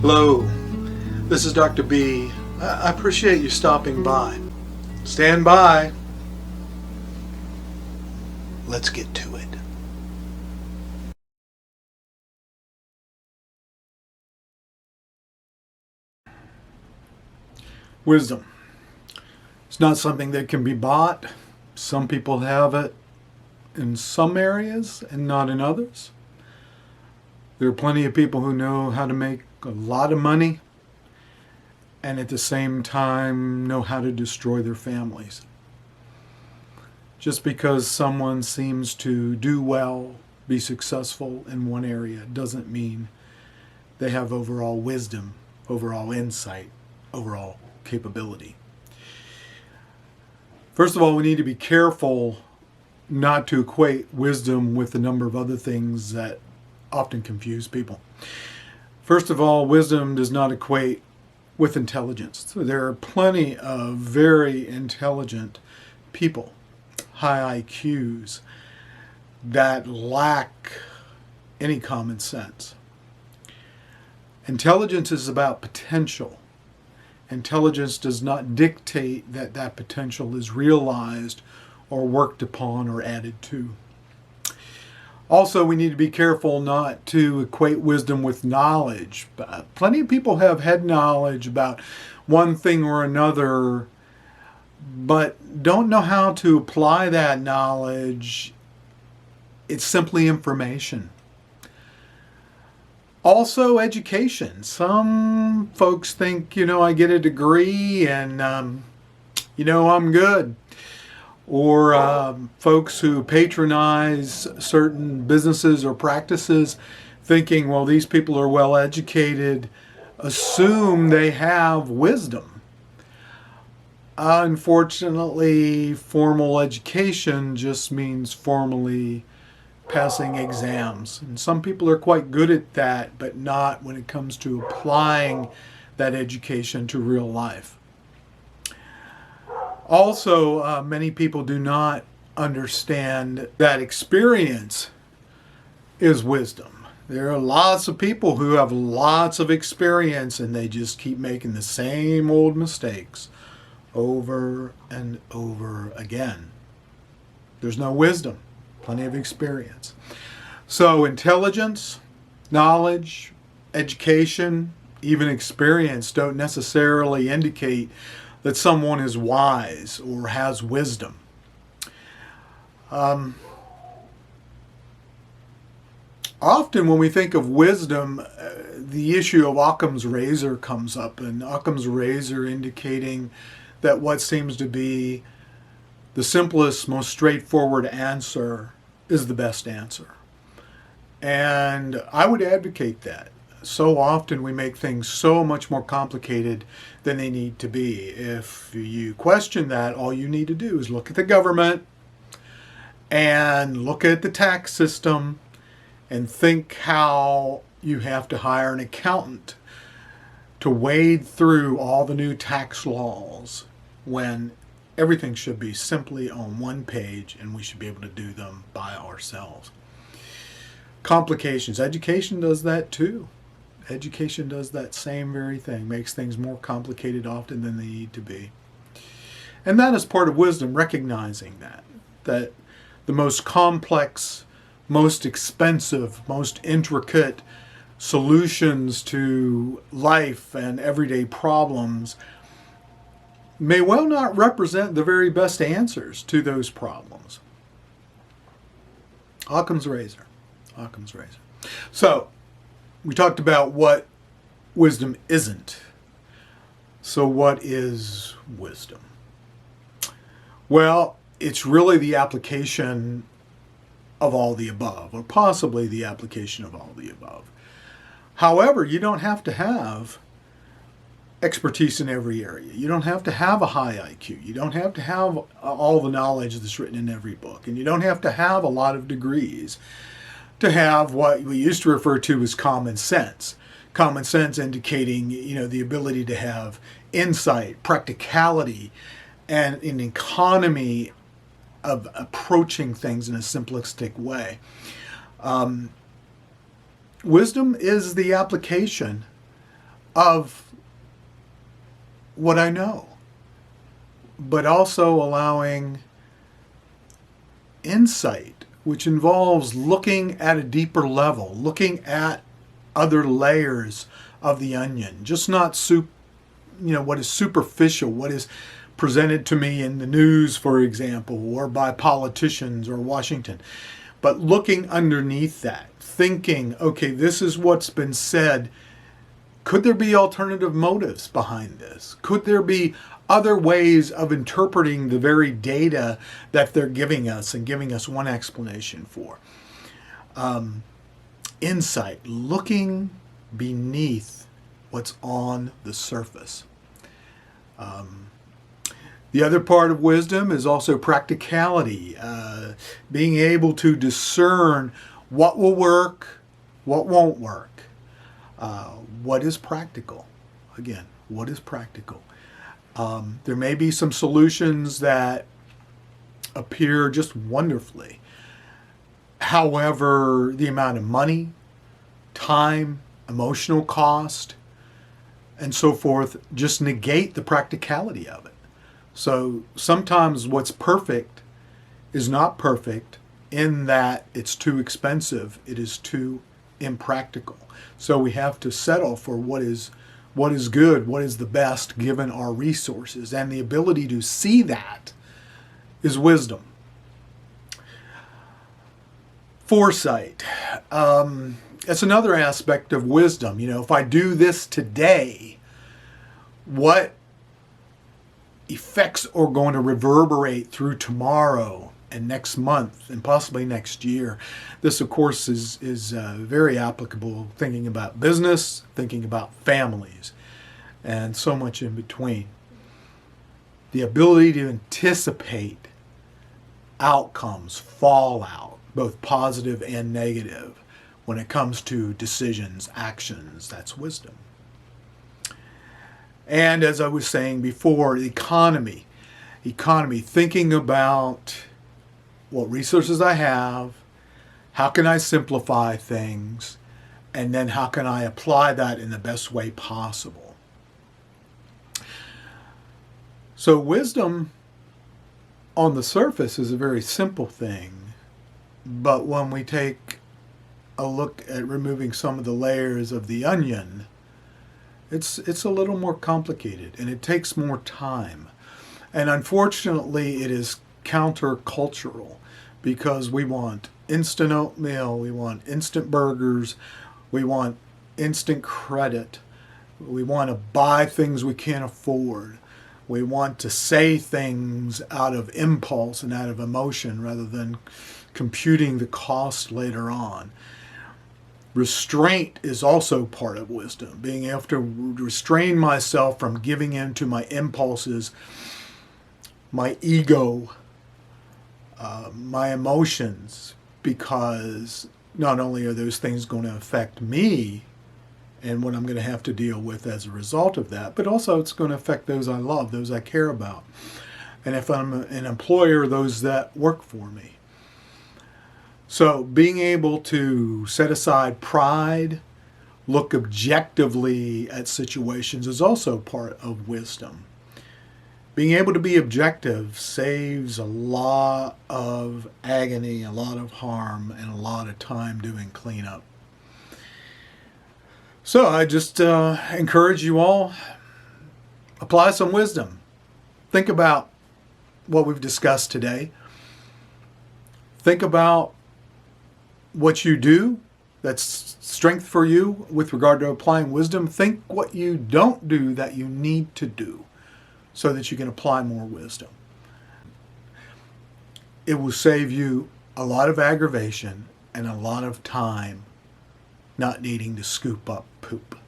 Hello, this is Dr. B. I appreciate you stopping by. Stand by. Let's get to it. Wisdom. It's not something that can be bought. Some people have it in some areas and not in others. There are plenty of people who know how to make a lot of money and at the same time know how to destroy their families. Just because someone seems to do well, be successful in one area, doesn't mean they have overall wisdom, overall insight, overall capability. First of all, we need to be careful not to equate wisdom with a number of other things that often confuse people. First of all, wisdom does not equate with intelligence. So there are plenty of very intelligent people, high IQs, that lack any common sense. Intelligence is about potential. Intelligence does not dictate that that potential is realized or worked upon or added to. Also, we need to be careful not to equate wisdom with knowledge. Plenty of people have head knowledge about one thing or another, but don't know how to apply that knowledge. It's simply information. Also, education. Some folks think, I get a degree and, I'm good. Or folks who patronize certain businesses or practices thinking, well, these people are well educated, assume they have wisdom. Unfortunately, formal education just means formally passing exams. And some people are quite good at that, but not when it comes to applying that education to real life. Also, many people do not understand that experience is wisdom. There are lots of people who have lots of experience and they just keep making the same old mistakes over and over again. There's no wisdom, plenty of experience. So intelligence, knowledge, education, even experience don't necessarily indicate that someone is wise or has wisdom. Often when we think of wisdom, the issue of Occam's razor comes up, and Occam's razor indicating that what seems to be the simplest, most straightforward answer is the best answer. And I would advocate that. So often we make things so much more complicated than they need to be. If you question that, all you need to do is look at the government and look at the tax system and think how you have to hire an accountant to wade through all the new tax laws when everything should be simply on one page and we should be able to do them by ourselves. Complications. Education does that too. Education does that same very thing, makes things more complicated often than they need to be. And that is part of wisdom, recognizing that the most complex, most expensive, most intricate solutions to life and everyday problems may well not represent the very best answers to those problems. Occam's razor. Occam's razor. So, we talked about what wisdom isn't. So what is wisdom? Well, it's really the application of all the above, or possibly the application of all the above. However, you don't have to have expertise in every area. You don't have to have a high IQ. You don't have to have all the knowledge that's written in every book. And you don't have to have a lot of degrees to have what we used to refer to as common sense. Common sense indicating, the ability to have insight, practicality, and an economy of approaching things in a simplistic way. Wisdom is the application of what I know, but also allowing insight, which involves looking at a deeper level, looking at other layers of the onion, just not what is superficial, what is presented to me in the news, for example, or by politicians or Washington, but looking underneath that, thinking, okay, this is what's been said. Could there be alternative motives behind this? Could there be other ways of interpreting the very data that they're giving us and giving us one explanation for? Insight, looking beneath what's on the surface. The other part of wisdom is also practicality, being able to discern what will work, what won't work. What is practical? Again, what is practical? There may be some solutions that appear just wonderfully. However, the amount of money, time, emotional cost, and so forth just negate the practicality of it. So sometimes what's perfect is not perfect in that it's too expensive, it is too impractical. So we have to settle for what is good, what is the best given our resources, and the ability to see that is wisdom. Foresight. That's another aspect of wisdom. If I do this today, what effects are going to reverberate through tomorrow and next month and possibly next year? This, of course, is very applicable thinking about business, thinking about families, and so much in between. The ability to anticipate outcomes, fallout, both positive and negative, when it comes to decisions, actions, that's wisdom. And as I was saying before, economy, thinking about what resources I have, how can I simplify things, and then how can I apply that in the best way possible. So wisdom on the surface is a very simple thing, but when we take a look at removing some of the layers of the onion, it's a little more complicated and it takes more time. And unfortunately, it is countercultural because we want instant oatmeal, we want instant burgers, we want instant credit, we want to buy things we can't afford. We want to say things out of impulse and out of emotion rather than computing the cost later on. Restraint is also part of wisdom, being able to restrain myself from giving in to my impulses, my ego, my emotions, because not only are those things going to affect me and what I'm going to have to deal with as a result of that, but also it's going to affect those I love, those I care about. And if I'm an employer, those that work for me. So being able to set aside pride, look objectively at situations is also part of wisdom. Being able to be objective saves a lot of agony, a lot of harm, and a lot of time doing cleanup. So I just encourage you all, apply some wisdom. Think about what we've discussed today. Think about what you do that's strength for you with regard to applying wisdom. Think what you don't do that you need to do so that you can apply more wisdom. It will save you a lot of aggravation and a lot of time not needing to scoop up poop.